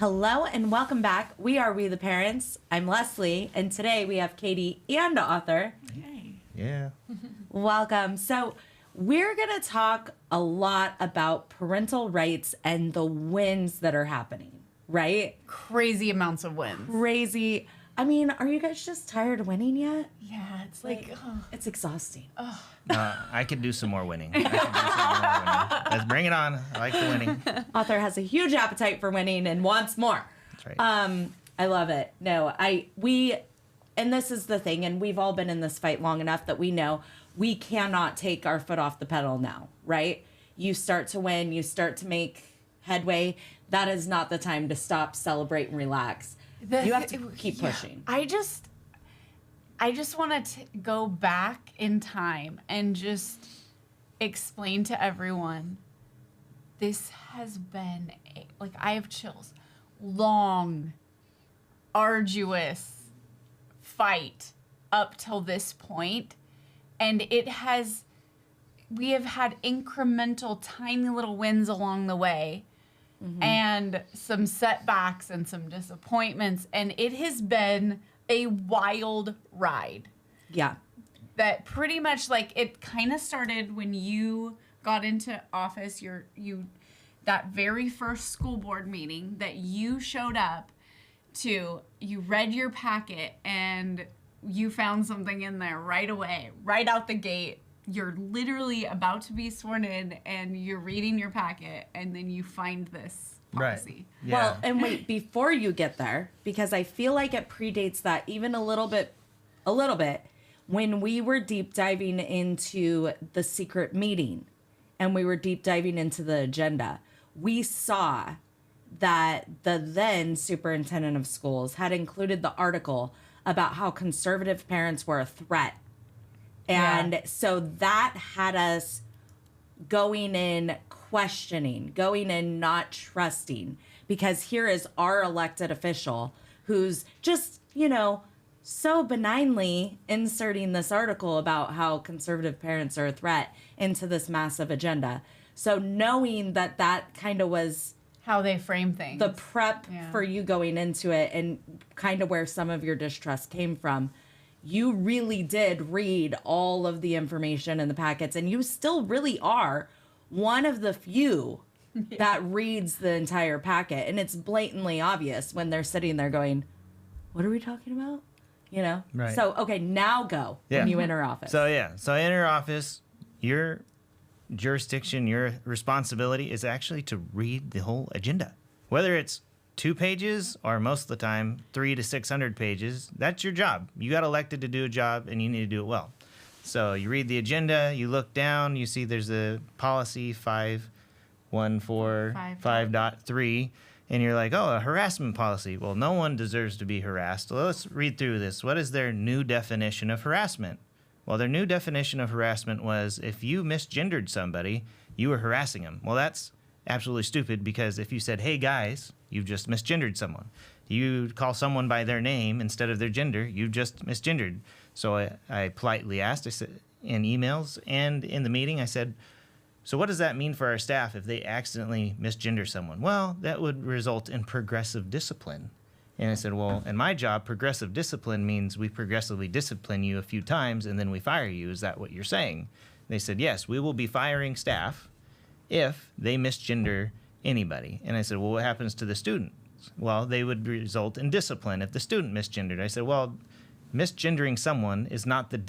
Hello and welcome back. We are We the Parents. I'm Leslie, and today we have Katie and Author. Hey. Yeah. Welcome. So, we're going to talk a lot about parental rights and the wins that are happening, right? Crazy amounts of wins. Crazy. I mean, are you guys just tired of winning yet? Yeah, it's like, It's exhausting. I could do some more winning. Let's bring it on. I like the winning. Author has a huge appetite for winning and wants more. That's right. I love it. No, and this is the thing, and we've all been in this fight long enough that we know we cannot take our foot off the pedal now, right? You start to win, you start to make headway. That is not the time to stop, celebrate, and relax. You have to keep pushing. I just want to go back in time and just explain to everyone this has been, I have chills, long, arduous fight up till this point. And we have had incremental, tiny little wins along the way. Mm-hmm. And some setbacks and some disappointments. And it has been a wild ride. Yeah. That pretty much, it kind of started when you got into office, that very first school board meeting that you showed up to, you read your packet and you found something in there right away, right out the gate. You're literally about to be sworn in and you're reading your packet and then you find this policy. Right. Yeah. Well, and wait, before you get there, because I feel like it predates that even a little bit, when we were deep diving into the secret meeting and we were deep diving into the agenda, we saw that the then superintendent of schools had included the article about how conservative parents were a threat. And so that had us going in questioning, going in not trusting, because here is our elected official who's just, so benignly inserting this article about how conservative parents are a threat into this massive agenda. So knowing that that kind of was how they frame things, the prep for you going into it and kind of where some of your distrust came from, you really did read all of the information in the packets, and you still really are one of the few that reads the entire packet. And it's blatantly obvious when they're sitting there going, what are we talking about? Right. So, okay, now go when you enter office. So enter office, your jurisdiction, your responsibility is actually to read the whole agenda. Whether it's 2 pages or most of the time 300 to 600 pages, that's your job. You got elected to do a job and you need to do it well. So you read the agenda, you look down, you see there's a policy 5.3, and you're like, oh, a harassment policy. Well, no one deserves to be harassed. Well, let's read through this. What is their new definition of harassment? Well, their new definition of harassment was if you misgendered somebody, you were harassing them. Well, that's absolutely stupid, because if you said, hey, guys, you've just misgendered someone. You call someone by their name instead of their gender, you've just misgendered. So I politely asked, I said, in emails and in the meeting, I said, so what does that mean for our staff if they accidentally misgender someone? Well, that would result in progressive discipline. And I said, well, in my job, progressive discipline means we progressively discipline you a few times and then we fire you. Is that what you're saying? They said, yes, we will be firing staff if they misgender anybody. And I said, well, what happens to the students? Well, they would result in discipline if the student misgendered. I said, well, misgendering someone is not the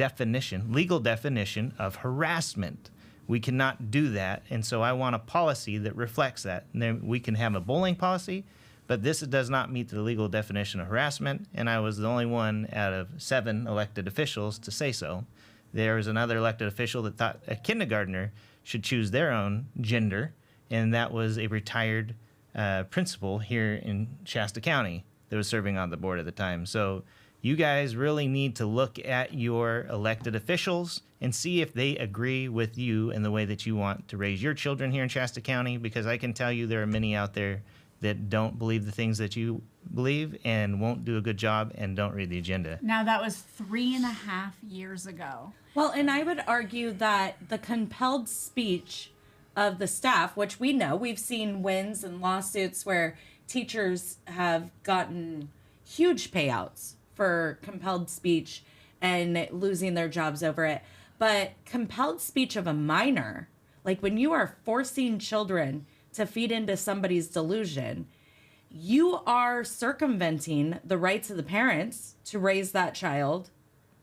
legal definition of harassment. We cannot do that, and so I want a policy that reflects that. And then we can have a bullying policy, but this does not meet the legal definition of harassment, and I was the only one out of 7 elected officials to say so. There was another elected official that thought a kindergartner should choose their own gender, and that was a retired principal here in Shasta County that was serving on the board at the time. So you guys really need to look at your elected officials and see if they agree with you in the way that you want to raise your children here in Shasta County, because I can tell you there are many out there that don't believe the things that you believe and won't do a good job and don't read the agenda. Now, that was 3.5 years ago. Well, and I would argue that the compelled speech of the staff, which we know, we've seen wins and lawsuits where teachers have gotten huge payouts for compelled speech and losing their jobs over it. But compelled speech of a minor, like when you are forcing children to feed into somebody's delusion, you are circumventing the rights of the parents to raise that child,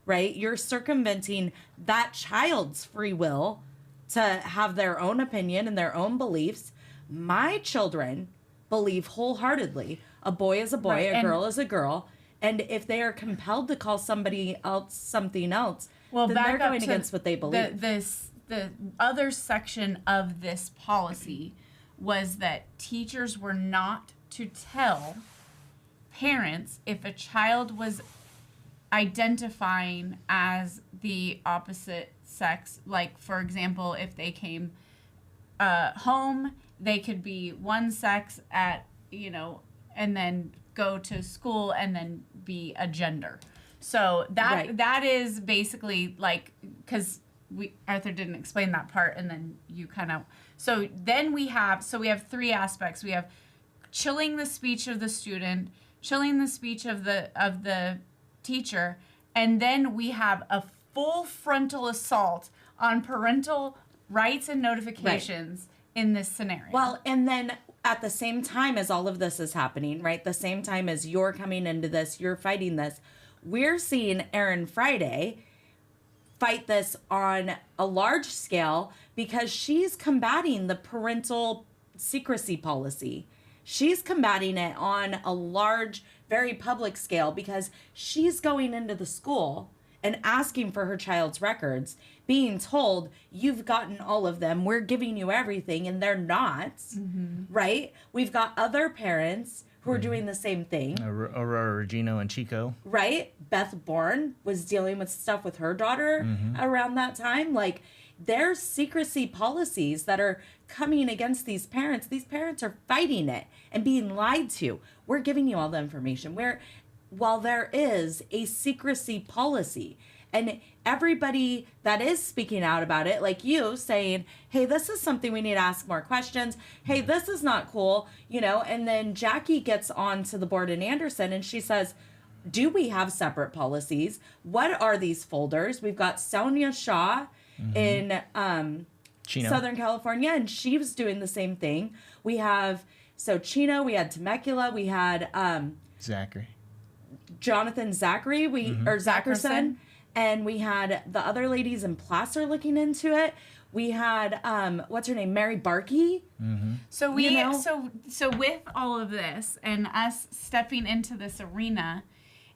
right? You're circumventing that child's free will to have their own opinion and their own beliefs. My children believe wholeheartedly a boy is a boy, Right, a and- girl is a girl. And if they are compelled to call somebody else something else, Well, then back they're up going to against what they believe. The other section of this policy was that teachers were not to tell parents if a child was identifying as the opposite sex. Like, for example, if they came home, they could be one sex at, and then go to school and then be a gender. So Right. that is basically like, because Arthur didn't explain that part, and then you kind of, so we have 3 aspects. We have chilling the speech of the student, chilling the speech of the teacher, and then we have a full frontal assault on parental rights and notifications in this scenario. Well, and then at the same time as all of this is happening, right? The same time as you're coming into this, you're fighting this. We're seeing Erin Friday fight this on a large scale because she's combating the parental secrecy policy. She's combating it on a large, very public scale because she's going into the school and asking for her child's records, being told, you've gotten all of them, we're giving you everything, and they're not, right? We've got other parents who are doing the same thing, Aurora Regino and Chico. right? Beth Bourne was dealing with stuff with her daughter around that time. Like, there's secrecy policies that are coming against these parents. These parents are fighting it and being lied to. We're giving you all the information. While there is a secrecy policy, and everybody that is speaking out about it, like you saying, hey, this is something we need to ask more questions. Hey, this is not cool, and then Jackie gets on to the board in Anderson and she says, do we have separate policies? What are these folders? We've got Sonia Shaw in Chino. Southern California, and she was doing the same thing. We have, Chino, we had Temecula, we had Zachary. Jonathan Zachary, or Zackerson, and we had the other ladies in Placer looking into it. We had what's her name, Mary Barkey. So so with all of this and us stepping into this arena,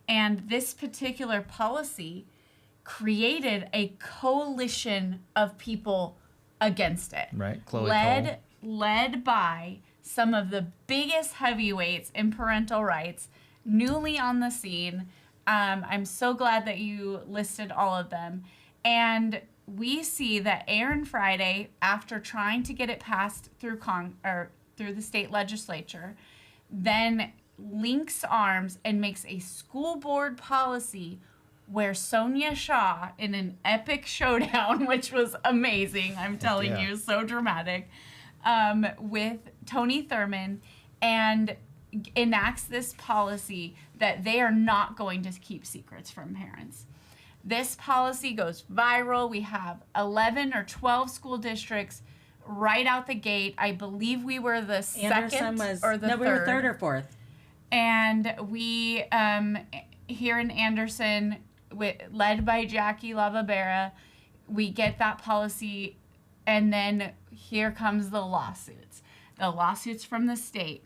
and this particular policy created a coalition of people against it. Right, Chloe led by some of the biggest heavyweights in parental rights, newly on the scene. I'm so glad that you listed all of them. And we see that Erin Friday, after trying to get it passed through through the state legislature, then links arms and makes a school board policy where Sonia Shaw, in an epic showdown, which was amazing, I'm telling you, so dramatic, with Tony Thurmond, and enacts this policy that they are not going to keep secrets from parents. This policy goes viral. We have 11 or 12 school districts right out the gate. I believe we were the second or the third. We were third or fourth. And we, here in Anderson, led by Jackie Lavabera, we get that policy, and then here comes the lawsuits from the state.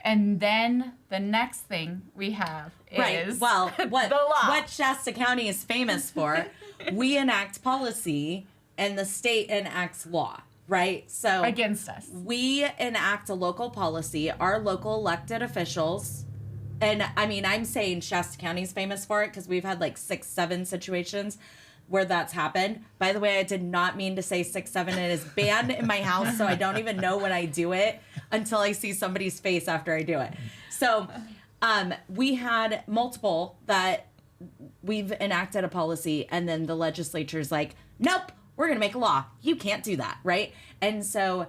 And then the next thing we have is the law. What Shasta County is famous for, we enact policy and the state enacts law, right? So against us. We enact a local policy, our local elected officials, and I mean, I'm saying Shasta County is famous for it because we've had like 6-7 situations where that's happened. By the way, I did not mean to say 6-7. It is banned in my house, so I don't even know when I do it until I see somebody's face after I do it. So we had multiple that we've enacted a policy, and then the legislature's like, nope, we're going to make a law. You can't do that, right? And so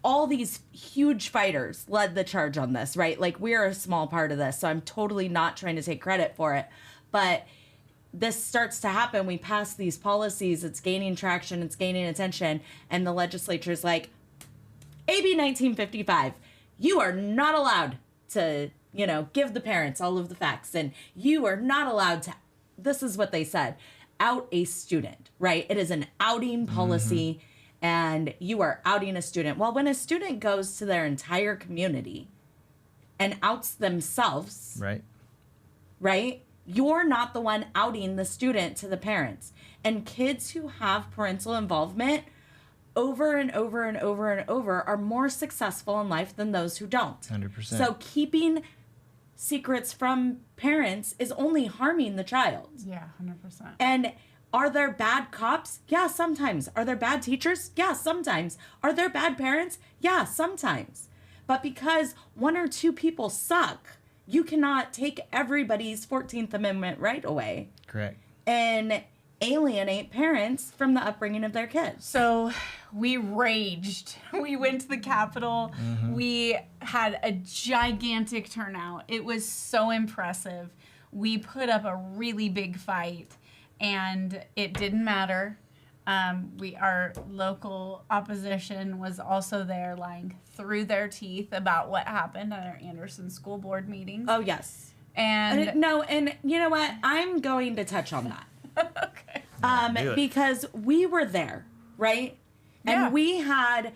all these huge fighters led the charge on this, right? Like, we're a small part of this, so I'm totally not trying to take credit for it. But this starts to happen. We pass these policies, it's gaining traction, it's gaining attention, and the legislature's like, AB 1955, you are not allowed to, give the parents all of the facts, and you are not allowed to, this is what they said, out a student, right? It is an outing policy. And you are outing a student. Well, when a student goes to their entire community and outs themselves, right? You're not the one outing the student to the parents. And kids who have parental involvement over and over and over and over are more successful in life than those who don't. 100%. So keeping secrets from parents is only harming the child. Yeah, 100%. And are there bad cops? Yeah, sometimes. Are there bad teachers? Yeah, sometimes. Are there bad parents? Yeah, sometimes. But because one or two people suck, you cannot take everybody's 14th Amendment right away. Correct. And alienate parents from the upbringing of their kids. So we raged. We went to the Capitol. We had a gigantic turnout. It was so impressive. We put up a really big fight. And it didn't matter. Our local opposition was also there, lying through their teeth about what happened at our Anderson School Board meetings. Oh, yes. And and you know what? I'm going to touch on that. okay. Because we were there, right? Yeah. And we had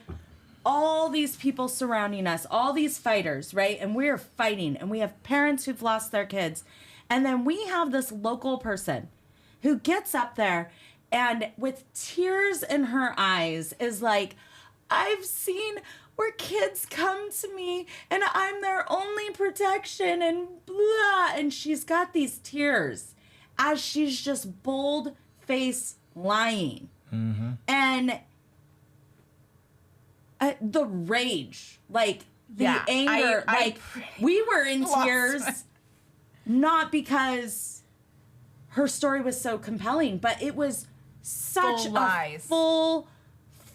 all these people surrounding us, all these fighters, right? And we're fighting, and we have parents who've lost their kids. And then we have this local person who gets up there and with tears in her eyes is like, I've seen where kids come to me and I'm their only protection and blah. And she's got these tears as she's just bold face lying. And the rage, like the anger, we were in tears, not because her story was so compelling, but it was such a full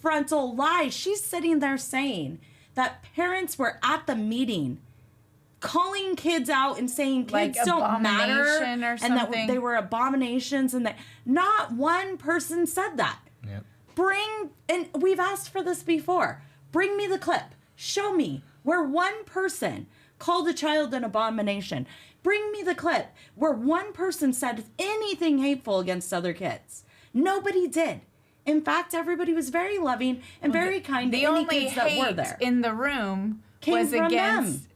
frontal lie. She's sitting there saying that parents were at the meeting calling kids out and saying kids don't matter and that they were abominations, and that not one person said that. Yep. And we've asked for this before. Bring me the clip. Show me where one person called a child an abomination. Bring me the clip where one person said anything hateful against other kids. Nobody did. In fact, everybody was very loving and very kind to any kids that were there. In the room was against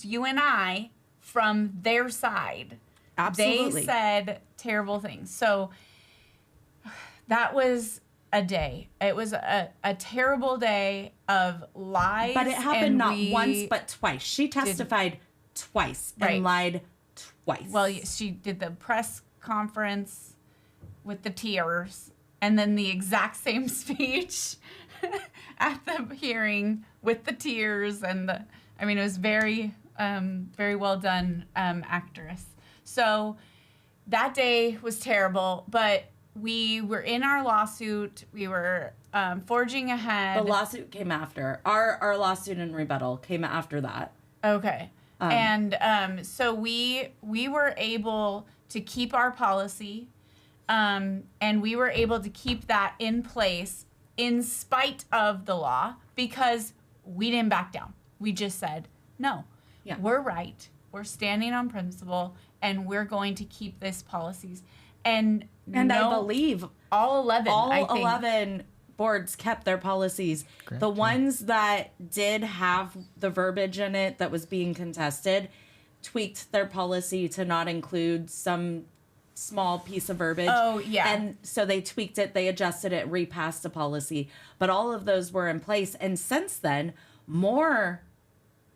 you and I from their side. Absolutely. They said terrible things. So that was a day. It was a terrible day of lies. But it happened not once, but twice. She testified twice and lied twice. Well, she did the press conference with the tears and then the exact same speech at the hearing with the tears and it was very, very well done, actress. So that day was terrible, but we were in our lawsuit. We were forging ahead. The lawsuit came after. Our lawsuit and rebuttal came after that. Okay. So we were able to keep our policy, and we were able to keep that in place in spite of the law because we didn't back down. We just said, no, we're right. We're standing on principle, and we're going to keep this policies. And I believe all 11, all 11 boards kept their policies. Correct, the ones that did have the verbiage in it that was being contested tweaked their policy to not include some small piece of verbiage. Oh, yeah. And so they tweaked it, they adjusted it, repassed the policy. But all of those were in place. And since then, more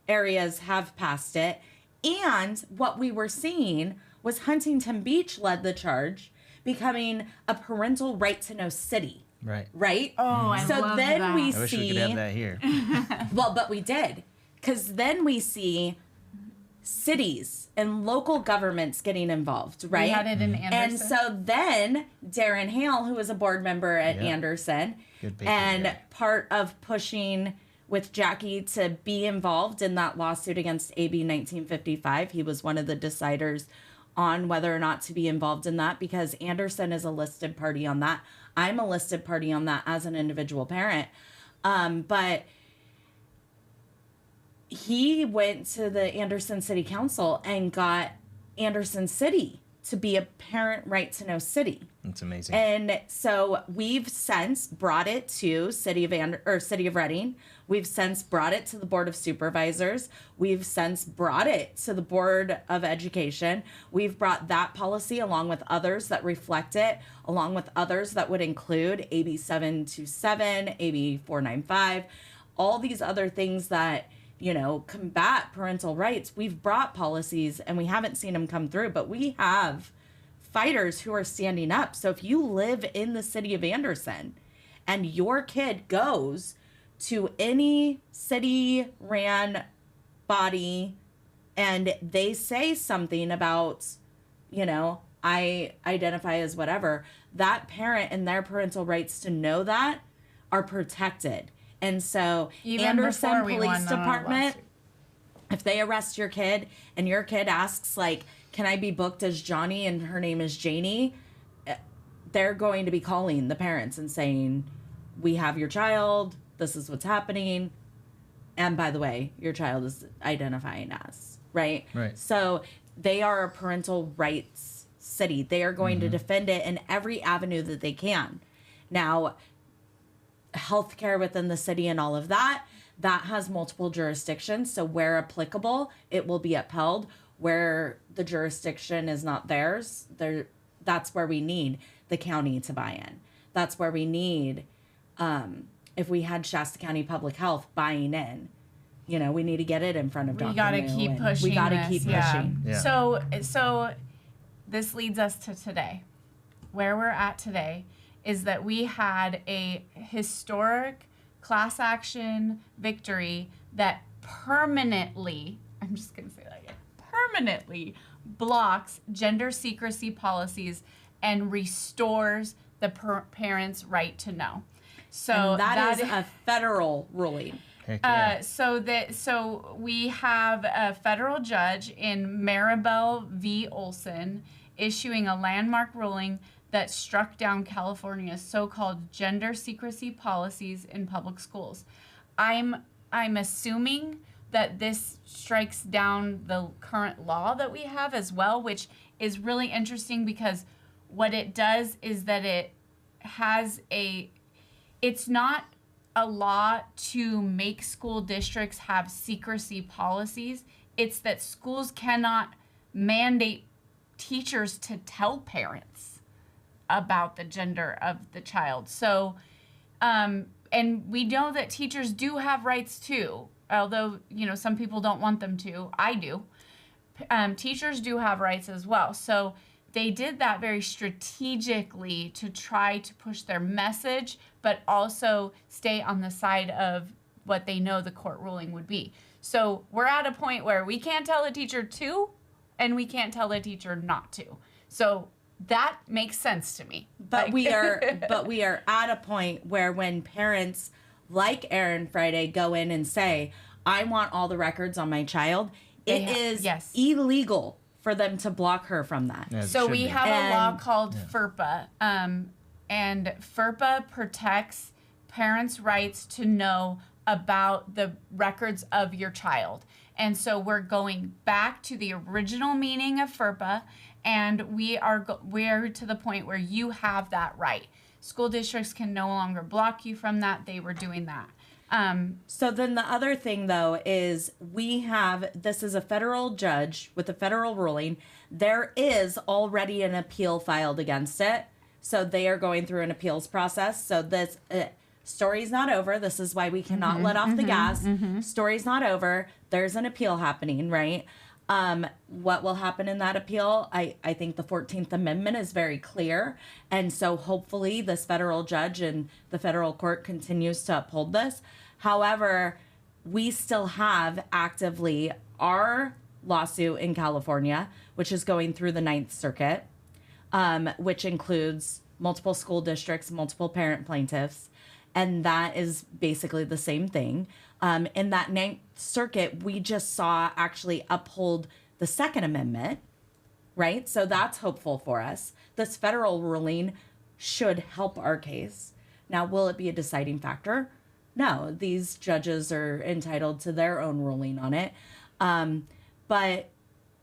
areas have passed it. And what we were seeing was Huntington Beach led the charge, becoming a parental right to know city. Right? Oh, I love then that. we I wish we could have that here. well, but we did. Because then we see cities and local governments getting involved, right? We had it in Anderson. And so then Darren Hale, who was a board member at Yeah. Anderson, Good paper and guy. part of pushing with Jackie to be involved in that lawsuit against AB 1955, he was one of the deciders on whether or not to be involved in that, because Anderson is a listed party on that. I'm a listed party on that as an individual parent. But he went to the Anderson City Council and got Anderson City to be a parent right to know city. That's amazing. And so we've since brought it to City of Reading. We've since brought it to the Board of Supervisors. We've since brought it to the Board of Education. We've brought that policy along with others that reflect it, along with others that would include AB 727, AB 495, all these other things that, you know, combat parental rights. We've brought policies and we haven't seen them come through, but we have fighters who are standing up. So if you live in the city of Anderson and your kid goes to any city ran body and they say something about, you know, I identify as whatever, that parent and their parental rights to know that are protected. And so Even Anderson before we Police won on our Department, lawsuit. if they arrest your kid and your kid asks, like, can I be booked as Johnny and her name is Janie, they're going to be calling the parents and saying, we have your child, this is what's happening, and by the way, your child is identifying as, right? Right. So they are a parental rights city. They are going to defend it in every avenue that they can. Now, healthcare within the city and all of that has multiple jurisdictions. So where applicable, it will be upheld. Where the jurisdiction is not theirs, that's where we need the county to buy in. That's where we need, if we had Shasta County Public Health buying in, you know, we need to get it in front of Dr. We got to Moo, keep and pushing. We got to this, keep yeah. pushing. Yeah. So this leads us to today. Where we're at today is that we had a historic class action victory that permanently, I'm just going to say that again, permanently blocks gender secrecy policies and restores the parents' right to know. So And that is a federal ruling. Heck yeah. So we have a federal judge in Maribel v. Olson issuing a landmark ruling that struck down California's so-called gender secrecy policies in public schools. I'm assuming that this strikes down the current law that we have as well, which is really interesting because what it does is that it's not a law to make school districts have secrecy policies. It's that schools cannot mandate teachers to tell parents about the gender of the child. So, and we know that teachers do have rights too, although, you know, some people don't want them to. I do. Teachers do have rights as well. So they did that very strategically to try to push their message, but also stay on the side of what they know the court ruling would be. So we're at a point where we can't tell a teacher to, and we can't tell a teacher not to. So that makes sense to me. But we are at a point where when parents like Aaron Friday go in and say, I want all the records on my child, it is illegal for them to block her from that. Yeah, it So should we be. have a law And- called FERPA, and FERPA protects parents' rights to know about the records of your child. And so we're going back to the original meaning of FERPA, and we're to the point where you have that right. School districts can no longer block you from that. They were doing that. So then the other thing, though, is this is a federal judge with a federal ruling. There is already an appeal filed against it. So they are going through an appeals process. So this story's not over. This is why we cannot let off the gas. Story's not over. There's an appeal happening, right? What will happen in that appeal? I think the 14th Amendment is very clear. And so hopefully this federal judge and the federal court continues to uphold this. However, we still have actively our lawsuit in California, which is going through the Ninth Circuit, which includes multiple school districts, multiple parent plaintiffs. And that is basically the same thing. In that Ninth Circuit, we just saw actually uphold the Second Amendment, right? So that's hopeful for us. This federal ruling should help our case. Now, will it be a deciding factor? No, these judges are entitled to their own ruling on it. But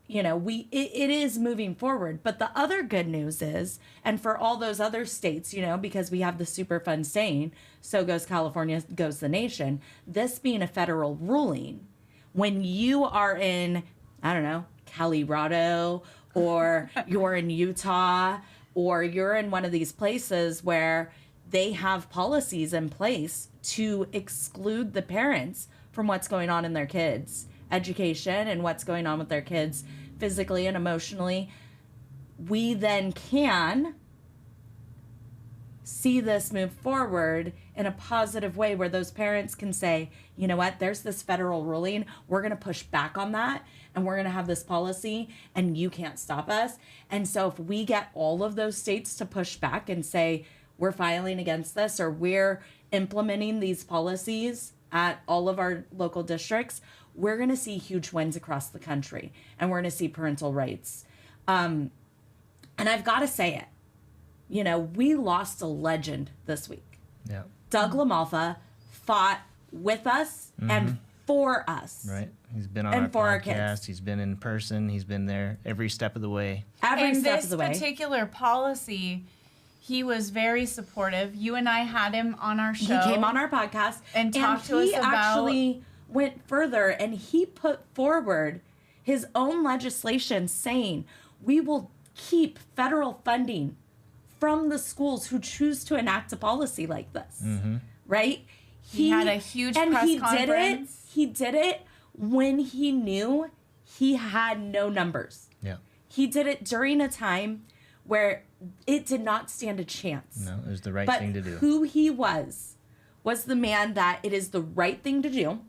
you know, it is moving forward. But the other good news is, and for all those other states, you know, because we have the Superfund saying, so goes California, goes the nation, this being a federal ruling, when you are in, I don't know, Colorado, or you're in Utah, or you're in one of these places where they have policies in place to exclude the parents from what's going on in their kids' education and what's going on with their kids physically and emotionally, we then can see this move forward in a positive way where those parents can say, you know what, there's this federal ruling, we're going to push back on that, and we're going to have this policy, and you can't stop us. And so if we get all of those states to push back and say, we're filing against this, or we're implementing these policies at all of our local districts, we're going to see huge wins across the country, and we're going to see parental rights. And I've got to say it, you know, we lost a legend this week. Yeah. Doug LaMalfa fought with us and for us. Right. He's been on And our for our podcast. kids. He's been in person. He's been there every step of the way. Every And step this of the way. particular policy, he was very supportive. You and I had him on our show. He came on our podcast and talked to us he about- actually went further, and he put forward his own legislation saying we will keep federal funding from the schools who choose to enact a policy like this. Right? He had a huge press conference. He did it when he knew he had no numbers. Yeah. He did it during a time where it did not stand a chance. No, it was the right But thing to do. who he was the man that it is the right thing to do.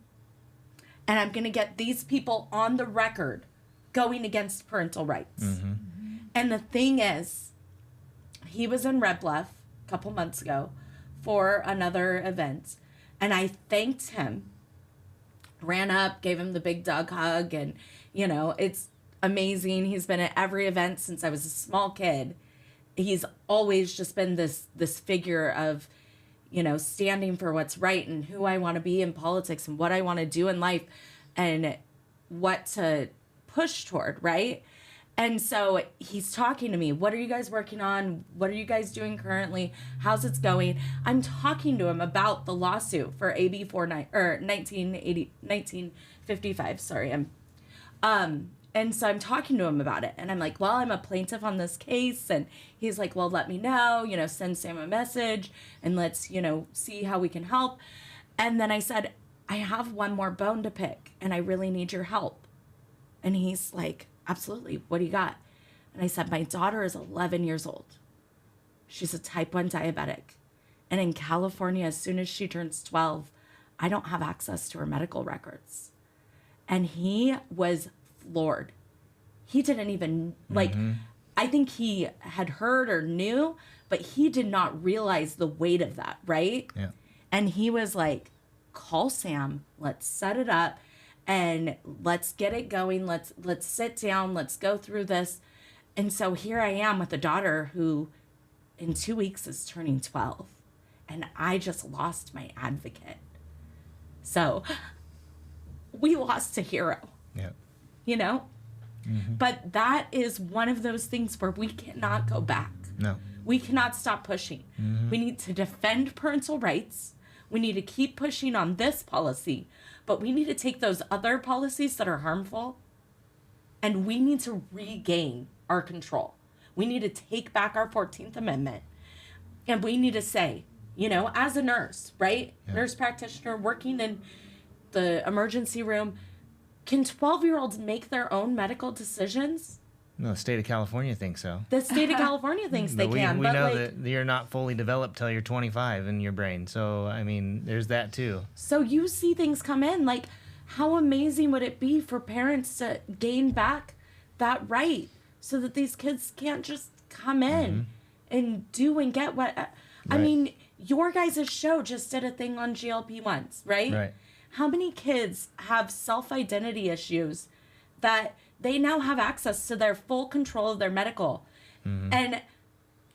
And I'm going to get these people on the record going against parental rights. And the thing is, he was in Red Bluff a couple months ago for another event. And I thanked him, ran up, gave him the big Doug hug. And, you know, it's amazing. He's been at every event since I was a small kid. He's always just been this figure of, you know, standing for what's right and who I want to be in politics and what I want to do in life and what to push toward, right? And so he's talking to me. What are you guys working on? What are you guys doing currently? How's it going? I'm talking to him about the lawsuit for AB 1955. Sorry, and so I'm talking to him about it. And I'm like, well, I'm a plaintiff on this case. And he's like, well, let me know, you know, send Sam a message and let's, you know, see how we can help. And then I said, I have one more bone to pick and I really need your help. And he's like, absolutely. What do you got? And I said, my daughter is 11 years old. She's a type 1 diabetic. And in California, as soon as she turns 12, I don't have access to her medical records. And he was floored. He didn't even, like, I think he had heard or knew, but he did not realize the weight of that, right? Yeah. And he was like, call Sam, let's set it up and let's get it going. Let's sit down, let's go through this. And so here I am with a daughter who in 2 weeks is turning 12. And I just lost my advocate. So we lost a hero, Yeah. you know? But that is one of those things where we cannot go back. No. We cannot stop pushing. We need to defend parental rights. We need to keep pushing on this policy, but we need to take those other policies that are harmful and we need to regain our control. We need to take back our 14th Amendment and we need to say, you know, as a nurse, right? Yeah. Nurse practitioner working in the emergency room, can 12-year-olds make their own medical decisions? No, the state of California thinks so. The state of California thinks they But we, can, we but know like, that you're not fully developed till you're 25 in your brain. So, I mean, there's that too. so you see things come in like how amazing would it be for parents to gain back that right so that these kids can't just come in and do and get what I Right. mean, your guys' show just did a thing on GLP-1s, right? Right. How many kids have self-identity issues that they now have access to their full control of their medical? And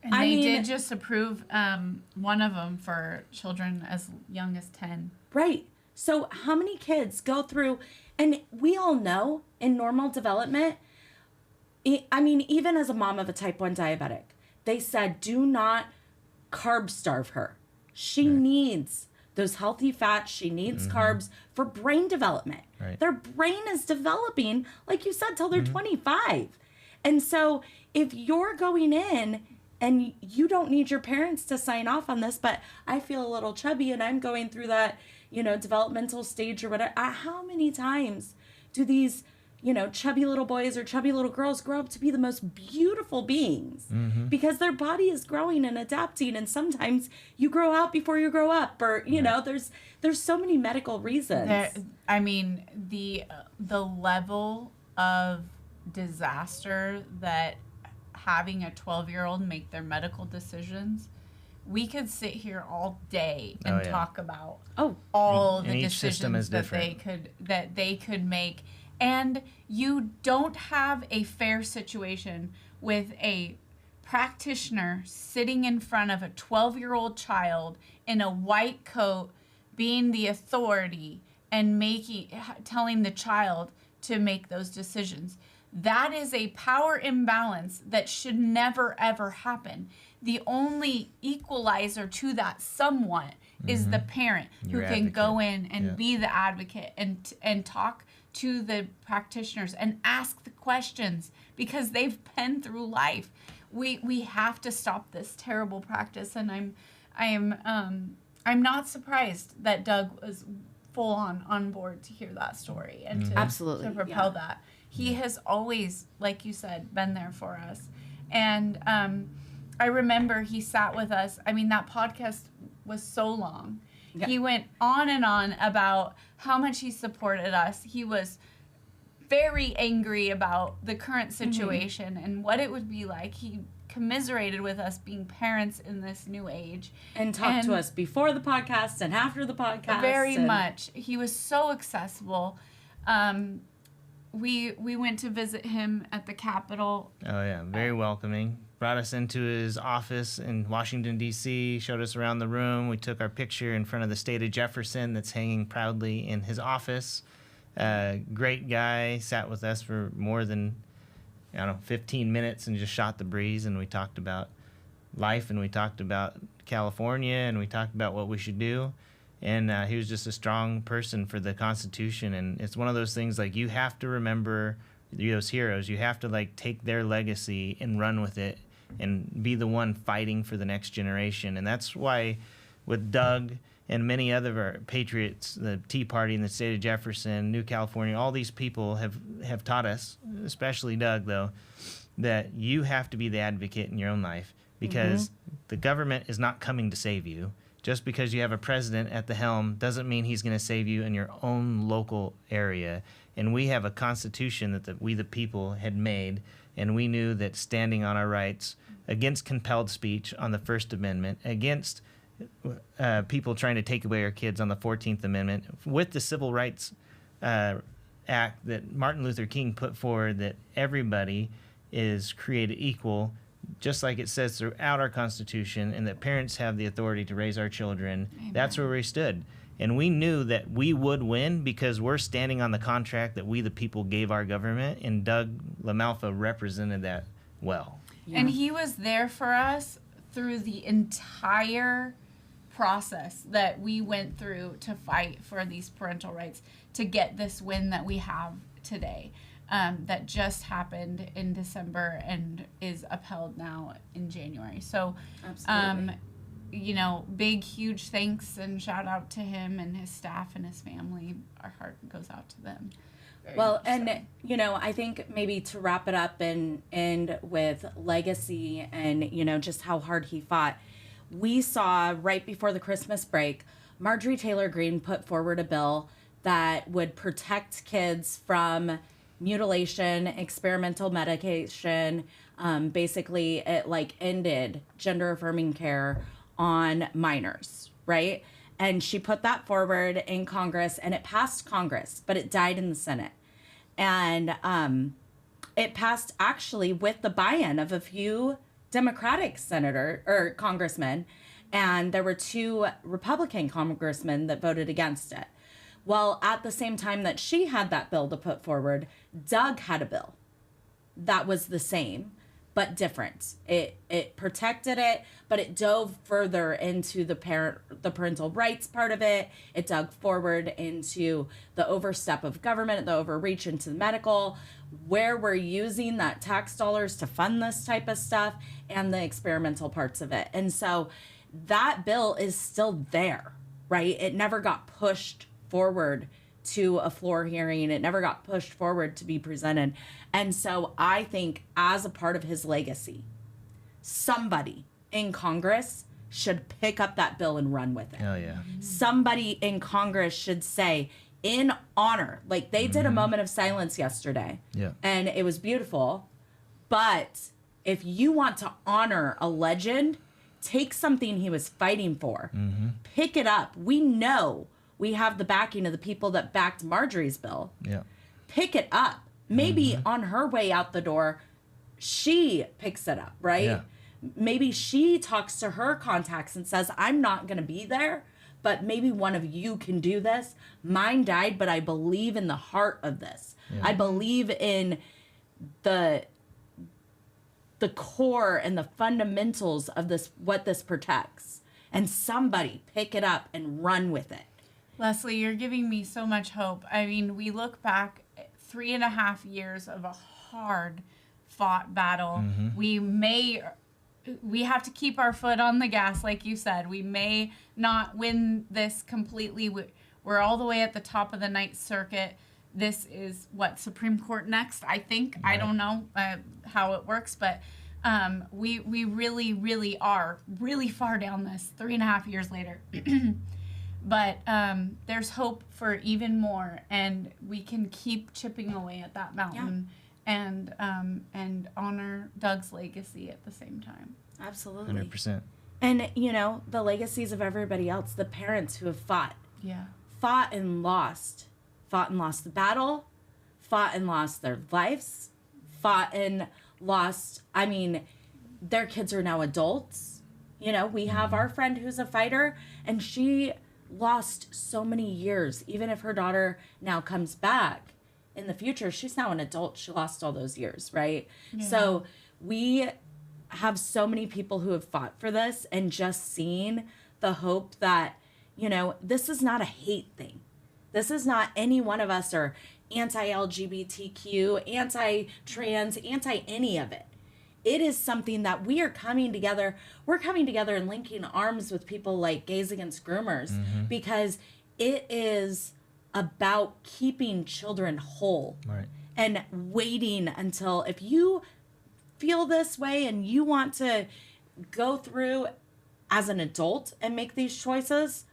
And I they mean- did just approve one of them for children as young as 10. right. So how many kids go through, and we all know in normal development, I mean, even as a mom of a type 1 diabetic, they said, do not carb starve her. She needs those healthy fats. She needs carbs for brain development. Right. Their brain is developing, like you said, till they're 25. And so if you're going in and you don't need your parents to sign off on this, but I feel a little chubby and I'm going through that, developmental stage or whatever. How many times do these, chubby little boys or chubby little girls grow up to be the most beautiful beings because their body is growing and adapting. And sometimes you grow out before you grow up, or, there's so many medical reasons. I mean, the level of disaster that having a 12-year-old make their medical decisions, we could sit here all day and Oh, yeah. talk about Oh, all And the each system is decisions that they could make. And you don't have a fair situation with a practitioner sitting in front of a 12-year-old child in a white coat being the authority and telling the child to make those decisions. That is a power imbalance that should never ever happen. The only equalizer to that somewhat is the parent who Your can go advocate. in and Yeah. be the advocate and talk to the practitioners and ask the questions because they've been through life. We have to stop this terrible practice, and I'm not surprised that Doug was full on board to hear that story and to, Absolutely, to propel yeah. that. He has always, like you said, been there for us. And I remember he sat with us. I mean, that podcast was so long. Yeah. He went on and on about how much he supported us. He was very angry about the current situation and what it would be like. He commiserated with us being parents in this new age. and talk to us before the podcast and after the podcast. Very and- much. He was so accessible. We went to visit him at the Capitol. Oh yeah, very welcoming. Brought us into his office in Washington D.C. Showed us around the room. We took our picture in front of the State of Jefferson that's hanging proudly in his office. Great guy. Sat with us for more than 15 minutes and just shot the breeze. And we talked about life, and we talked about California, and we talked about what we should do. And he was just a strong person for the Constitution. And it's one of those things, like, you have to remember those heroes. You have to, like, take their legacy and run with it and be the one fighting for the next generation. And that's why with Doug and many other patriots, the Tea Party in the state of Jefferson, New California, all these people have taught us, especially Doug, though, that you have to be the advocate in your own life because the government is not coming to save you. Just because you have a president at the helm doesn't mean he's going to save you in your own local area. And we have a constitution that we the people had made, and we knew that standing on our rights against compelled speech on the First Amendment, against people trying to take away our kids on the 14th Amendment, with the Civil Rights Act that Martin Luther King put forward, that everybody is created equal, just like it says throughout our Constitution, and that parents have the authority to raise our children. Amen. That's where we stood. And we knew that we would win because we're standing on the contract that we, the people, gave our government, and Doug LaMalfa represented that well. Yeah. And he was there for us through the entire process that we went through to fight for these parental rights to get this win that we have today. That just happened in December and is upheld now in January. So, Absolutely. big, huge thanks and shout out to him and his staff and his family. Our heart goes out to them. Very Well, much so. and I think maybe to wrap it up and end with legacy and just how hard he fought, we saw right before the Christmas break, Marjorie Taylor Greene put forward a bill that would protect kids from mutilation, experimental medication. Basically, it like ended gender affirming care on minors, right? And she put that forward in Congress, and it passed Congress, but it died in the Senate. And it passed actually with the buy-in of a few Democratic senator or congressmen, and there were 2 Republican congressmen that voted against it. Well, at the same time that she had that bill to put forward, Doug had a bill that was the same but different. It protected it, but it dove further into the parental rights part of it. It dug forward into the overstep of government, the overreach into the medical, where we're using that tax dollars to fund this type of stuff, and the experimental parts of it. And so that bill is still there, right? It never got pushed forward to a floor hearing. It never got pushed forward to be presented. And so I think as a part of his legacy, somebody in Congress should pick up that bill and run with it. Hell yeah. Somebody in Congress should say, in honor, like they did a moment of silence yesterday. Yeah. And it was beautiful. But if you want to honor a legend, take something he was fighting for, pick it up. We know we have the backing of the people that backed Marjorie's bill. Yeah. Pick it up. Maybe on her way out the door, she picks it up, right? Yeah. Maybe she talks to her contacts and says, I'm not going to be there, but maybe one of you can do this. Mine died, but I believe in the heart of this. Yeah. I believe in the core and the fundamentals of this, what this protects. And somebody pick it up and run with it. Leslie, you're giving me so much hope. I mean, we look back 3.5 years of a hard fought battle. We have to keep our foot on the gas, like you said. We may not win this completely. We're all the way at the top of the Ninth Circuit. This is what, Supreme Court next, I think. Right. I don't know how it works, but we really, really are really far down this 3.5 years later. But there's hope for even more, and we can keep chipping away at that mountain and honor Doug's legacy at the same time. Absolutely. 100%. And, you know, the legacies of everybody else, the parents who have fought and lost the battle, fought and lost their lives, fought and lost, I mean, their kids are now adults. You know, we have our friend who's a fighter, and she lost so many years. Even if her daughter now comes back in the future, she's now an adult. She lost all those years, right? Yeah. So we have so many people who have fought for this, and just seeing the hope that, you know, this is not a hate thing. This is not any one of us are anti-LGBTQ, anti-trans, anti-any of it. It is something that we are coming together. We're coming together and linking arms with people like Gays Against Groomers, because it is about keeping children whole, right, and waiting until, if you feel this way and you want to go through as an adult and make these choices,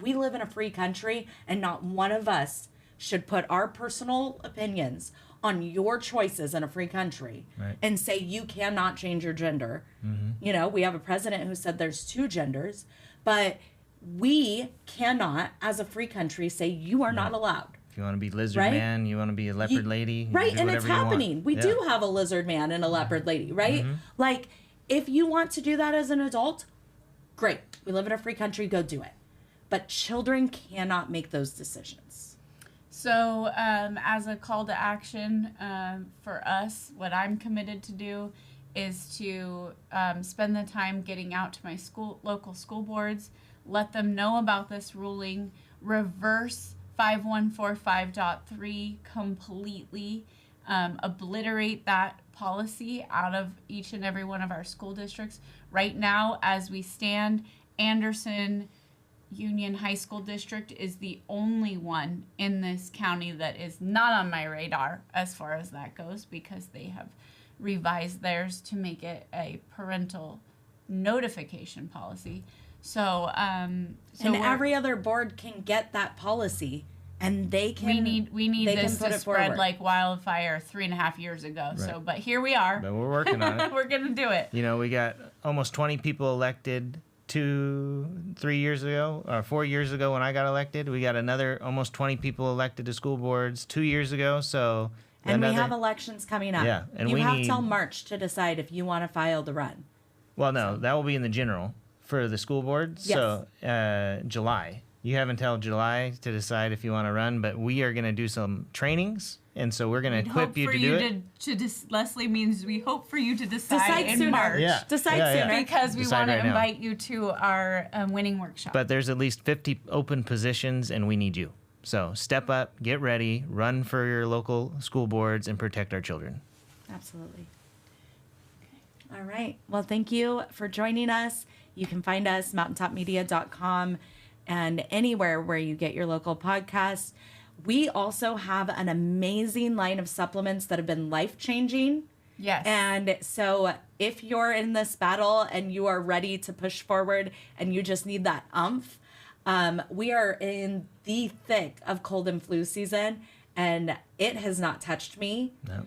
we live in a free country, and not one of us should put our personal opinions on your choices in a free country, right, and say you cannot change your gender. You know, we have a president who said there's 2 genders, but we cannot, as a free country, say you are not allowed. If you want to be lizard right? man, you want to be a leopard lady, right? And it's happening. We do have a lizard man and a leopard lady, right? Like, if you want to do that as an adult, great. We live in a free country. Go do it. But children cannot make those decisions. So as a call to action for us, what I'm committed to do is to spend the time getting out to my local school boards, let them know about this ruling, reverse 5145.3 completely, obliterate that policy out of each and every one of our school districts. Right now, as we stand, Anderson Union High School District is the only one in this county that is not on my radar as far as that goes, because they have revised theirs to make it a parental notification policy. So, and every other board can get that policy and they can. We need they can this put to it spread forward. like wildfire 3.5 years ago. So, Right. but here we are. But we're working on it. We're gonna do it. You know, we got almost 20 people elected 3 years ago, or 4 years ago when I got elected. We got another almost 20 people elected to school boards 2 years ago. So And we another- have elections coming up. Yeah, and you we have need- till March to decide if you want to file to run. Well, no, that will be in the general for the school board. Yes. So July. You have until July to decide if you want to run, but we are going to do some trainings, and so we're going to equip you to do it. Leslie means we hope for you to decide, Decide in sooner. March. Yeah. Decide Yeah, yeah. sooner. Because we Decide want to right now. invite you to our winning workshop. But there's at least 50 open positions, and we need you. So step up, get ready, run for your local school boards, and protect our children. Absolutely. All right. Well, thank you for joining us. You can find us mountaintopmedia.com and anywhere where you get your local podcasts. We also have an amazing line of supplements that have been life-changing. yes. And so if you're in this battle and you are ready to push forward and you just need that umph, we are in the thick of cold and flu season, and it has not touched me. No.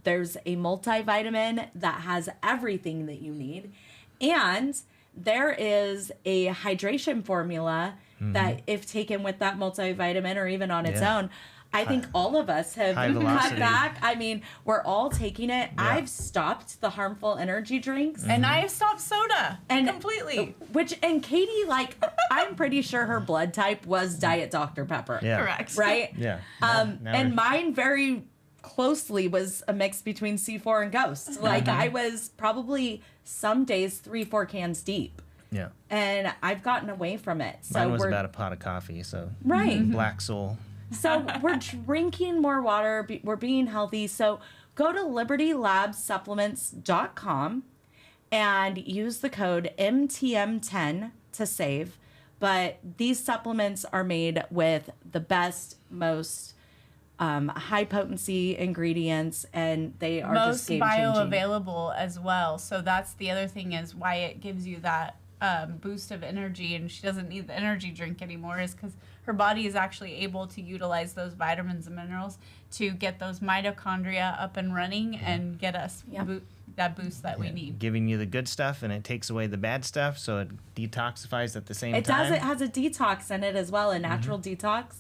There's a multivitamin that has everything that you need. And there is a hydration formula that, if taken with that multivitamin or even on its Yeah. own, I think all of us have High cut velocity. back. I mean, we're all taking it. Yeah. I've stopped the harmful energy drinks. and I have stopped soda And completely. And Katie, like, I'm pretty sure her blood type was Diet Dr. Pepper. Yeah. Correct. Right? Yeah. And we're- mine very closely was a mix between C4 and Ghost. Like, I was probably some days 3-4 cans deep, yeah. and I've gotten away from it. So Mine was we're about a pot of coffee, so right. Black Soul. So we're drinking more water. We're being healthy. So go to libertylabsupplements.com and use the code MTM10 to save. But these supplements are made with the best, most high potency ingredients, and they are just Most game changing. bioavailable as well. So that's the other thing, is why it gives you that boost of energy, and she doesn't need the energy drink anymore, is because her body is actually able to utilize those vitamins and minerals to get those mitochondria up and running and get us Yep. that boost that we Yeah, need. giving you the good stuff, and it takes away the bad stuff, so it detoxifies at the same It time. does. It has a detox in it as well, a natural detox.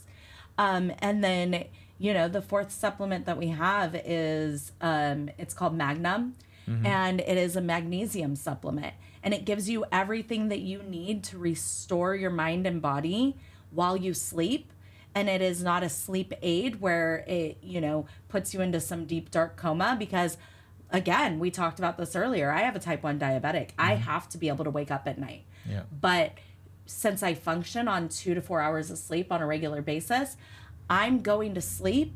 And then, you know, the fourth supplement that we have is it's called Magnum, and it is a magnesium supplement, and it gives you everything that you need to restore your mind and body while you sleep. And it is not a sleep aid where it, you know, puts you into some deep dark coma, because again, we talked about this earlier. I have a type 1 diabetic. I have to be able to wake up at night. Yeah. But since I function on 2 to 4 hours of sleep on a regular basis, I'm going to sleep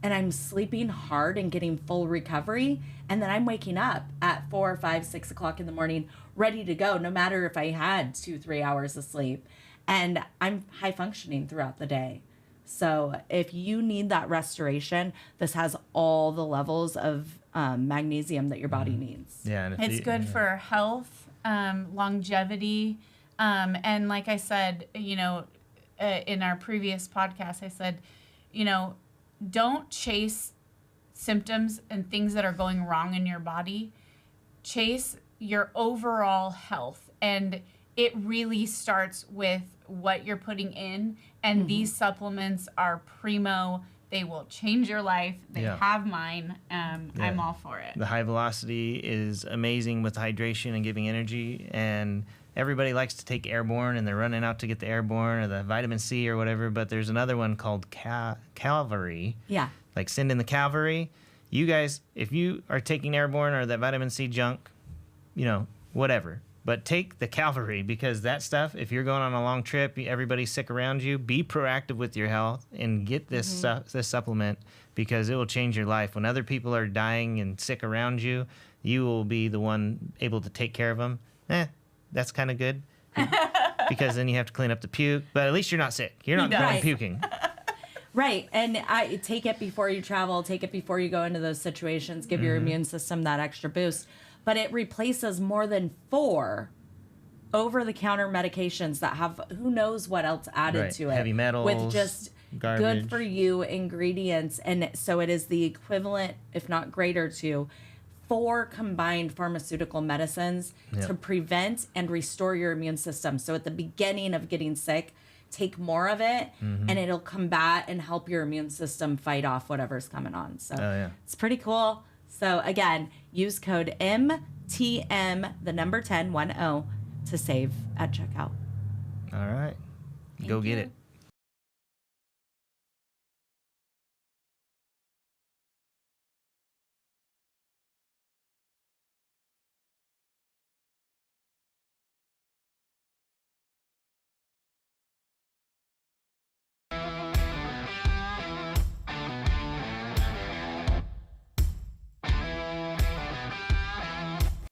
and I'm sleeping hard and getting full recovery. And then I'm waking up at 4, 5, 6 o'clock in the morning, ready to go, no matter if I had 2-3 hours of sleep. And I'm high functioning throughout the day. So if you need that restoration, this has all the levels of magnesium that your body needs. Yeah, and if It's you- good for health, longevity, and like I said, you know, in our previous podcast, I said, you know, don't chase symptoms and things that are going wrong in your body. Chase your overall health, and it really starts with what you're putting in. And these supplements are primo. They will change your life. They Yeah. have mine. I'm all for it. The high velocity is amazing with hydration and giving energy, and everybody likes to take airborne, and they're running out to get the airborne or the vitamin C or whatever, but there's another one called Calvary, Yeah. like send in the Calvary. You guys, if you are taking airborne or that vitamin C junk, you know, whatever, but take the Calvary, because that stuff, if you're going on a long trip, everybody's sick around you, be proactive with your health and get this this supplement, because it will change your life. When other people are dying and sick around you, you will be the one able to take care of them. That's kind of good, because then you have to clean up the puke, but at least you're not sick. You're not Right. going puking. Right. And I take it before you travel, take it before you go into those situations, give your immune system that extra boost. But it replaces more than 4 over-the-counter medications that have who knows what else added Right. to it. Heavy metals, with just garbage. good for you ingredients. And so it is the equivalent, if not greater, to 4 combined pharmaceutical medicines to prevent and restore your immune system. So at the beginning of getting sick, take more of it and it'll combat and help your immune system fight off whatever's coming on. So it's pretty cool. So again, use code MTM, the number 10, 10, to save at checkout. All right. Go get it.